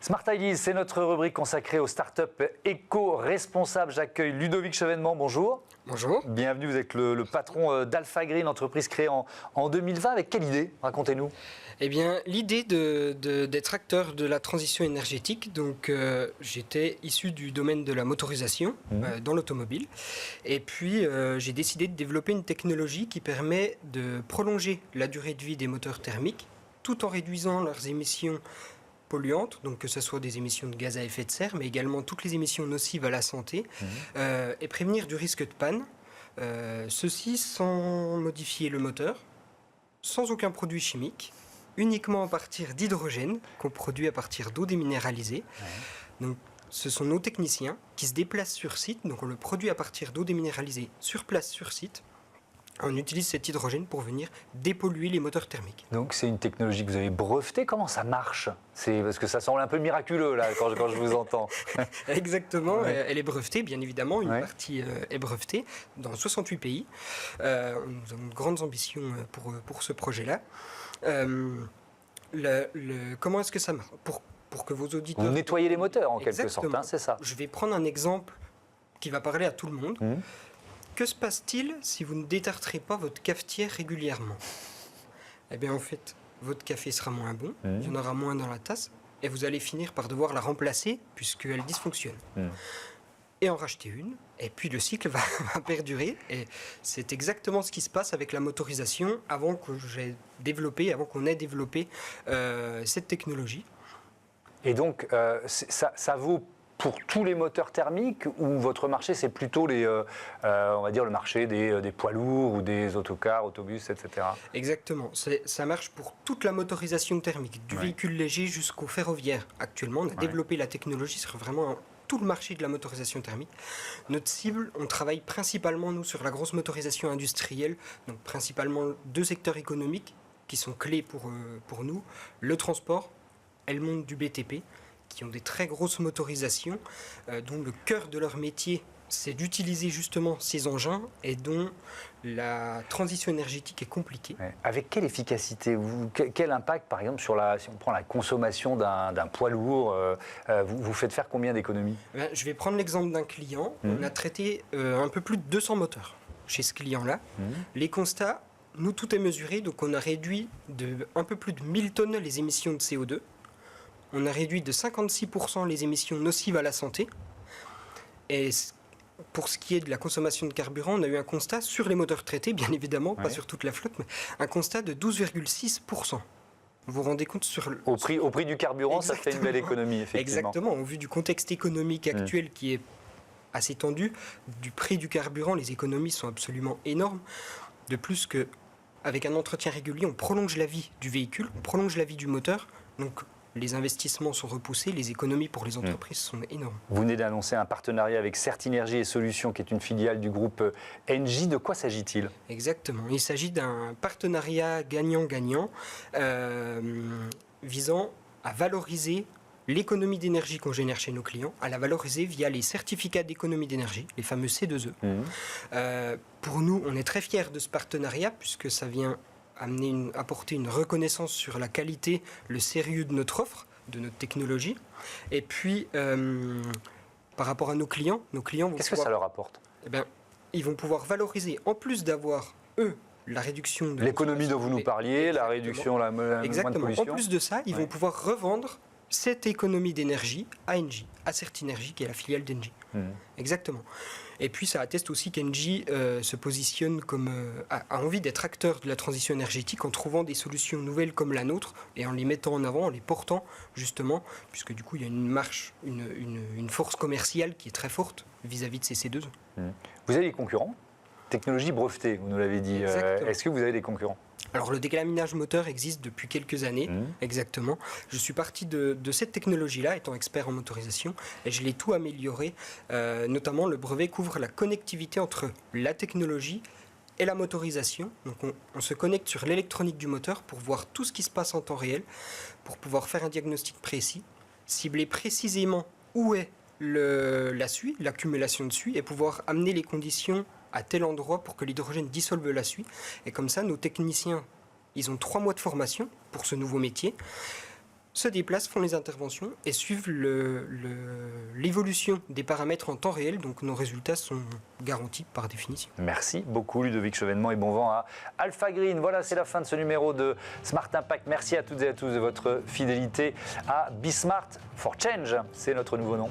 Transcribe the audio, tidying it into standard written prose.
Smart Ideas, c'est notre rubrique consacrée aux startups éco-responsables. J'accueille Ludovic Chevènement, bonjour. Bonjour. Bienvenue, vous êtes le patron d'Alpha Green, entreprise créée en 2020. Avec quelle idée? Racontez-nous. Eh bien, l'idée d'être acteur de la transition énergétique, donc j'étais issu du domaine de la motorisation dans l'automobile. Et puis, j'ai décidé de développer une technologie qui permet de prolonger la durée de vie des moteurs thermiques tout en réduisant leurs émissions polluantes, donc que ce soit des émissions de gaz à effet de serre, mais également toutes les émissions nocives à la santé, et prévenir du risque de panne, ceci sans modifier le moteur, sans aucun produit chimique, uniquement à partir d'hydrogène qu'on produit à partir d'eau déminéralisée. Donc, ce sont nos techniciens qui se déplacent sur site, donc on le produit à partir d'eau déminéralisée sur place sur site. On utilise cet hydrogène pour venir dépolluer les moteurs thermiques. Donc c'est une technologie que vous avez brevetée. Comment ça marche? C'est parce que ça semble un peu miraculeux là quand je vous entends. Exactement, Ouais. elle est brevetée, bien évidemment. Une partie est brevetée dans 68 pays. Nous avons de grandes ambitions pour ce projet-là. Comment est-ce que ça marche pour que vos auditeurs... Vous nettoyez les moteurs en quelque Exactement. sorte, hein, c'est ça. Je vais prendre un exemple qui va parler à tout le monde. Que se passe-t-il si vous ne détartrez pas votre cafetière régulièrement? Eh bien, en fait, votre café sera moins bon, il y en aura moins dans la tasse, et vous allez finir par devoir la remplacer puisqu'elle dysfonctionne. Et en racheter une, et puis le cycle va perdurer. Et c'est exactement ce qui se passe avec la motorisation avant qu'on ait développé cette technologie. Et donc ça vaut pour tous les moteurs thermiques, ou votre marché c'est plutôt on va dire le marché des poids lourds ou des autocars, autobus, etc. Exactement, ça marche pour toute la motorisation thermique, du véhicule léger jusqu'au ferroviaire. Actuellement, on a développé la technologie sur vraiment tout le marché de la motorisation thermique. Notre cible, on travaille principalement, nous, sur la grosse motorisation industrielle, donc principalement deux secteurs économiques qui sont clés pour nous, le transport et le monde du BTP, qui ont des très grosses motorisations, dont le cœur de leur métier, c'est d'utiliser justement ces engins et dont la transition énergétique est compliquée. Avec quelle efficacité, quel impact par exemple si on prend la consommation d'un poids lourd, vous faites faire combien d'économies? Je vais prendre l'exemple d'un client. On a traité un peu plus de 200 moteurs chez ce client-là. Les constats, nous tout est mesuré, donc on a réduit de un peu plus de 1000 tonnes les émissions de CO2. On a réduit de 56% les émissions nocives à la santé. Et pour ce qui est de la consommation de carburant, on a eu un constat sur les moteurs traités, bien évidemment, pas sur toute la flotte, mais un constat de 12,6%. Vous vous rendez compte au prix du carburant, exactement. Ça fait une belle économie, effectivement. Exactement. Au vu du contexte économique actuel qui est assez tendu, du prix du carburant, les économies sont absolument énormes. De plus que, avec un entretien régulier, on prolonge la vie du véhicule, on prolonge la vie du moteur. Donc, les investissements sont repoussés, les économies pour les entreprises sont énormes. Vous venez d'annoncer un partenariat avec Certinergie et Solutions, qui est une filiale du groupe Engie. De quoi s'agit-il? Exactement. Il s'agit d'un partenariat gagnant-gagnant visant à valoriser l'économie d'énergie qu'on génère chez nos clients, à la valoriser via les certificats d'économie d'énergie, les fameux C2E. Pour nous, on est très fiers de ce partenariat puisque ça vient apporter une reconnaissance sur la qualité, le sérieux de notre offre, de notre technologie. Et puis, par rapport à nos clients vont Qu'est-ce que ça leur apporte? Eh bien, ils vont pouvoir valoriser, en plus d'avoir, eux, la réduction de l'économie dont vous nous parliez, la réduction, la moindre pollution. En plus de ça, ils vont pouvoir revendre cette économie d'énergie à Engie, à Certinergie, qui est la filiale d'Engie. Exactement. Et puis ça atteste aussi qu'Engie se positionne a envie d'être acteur de la transition énergétique en trouvant des solutions nouvelles comme la nôtre et en les mettant en avant, en les portant justement, puisque du coup il y a une force commerciale qui est très forte vis-à-vis de ces C2. Vous avez des concurrents? Technologie brevetée, vous nous l'avez dit. Est-ce que vous avez des concurrents? Alors le délaminage moteur existe depuis quelques années, exactement. Je suis parti de cette technologie-là, étant expert en motorisation, et je l'ai tout amélioré. Notamment, le brevet couvre la connectivité entre la technologie et la motorisation. Donc on se connecte sur l'électronique du moteur pour voir tout ce qui se passe en temps réel, pour pouvoir faire un diagnostic précis, cibler précisément où est la suie, l'accumulation de suie, et pouvoir amener les conditions à tel endroit pour que l'hydrogène dissolve la suie. Et comme ça, nos techniciens, ils ont 3 mois de formation pour ce nouveau métier. se déplacent, font les interventions et suivent l'évolution des paramètres en temps réel. Donc nos résultats sont garantis par définition. Merci beaucoup Ludovic Chevènement et bon vent à Alpha Green. Voilà, c'est la fin de ce numéro de Smart Impact. Merci à toutes et à tous de votre fidélité à Be Smart for Change. C'est notre nouveau nom.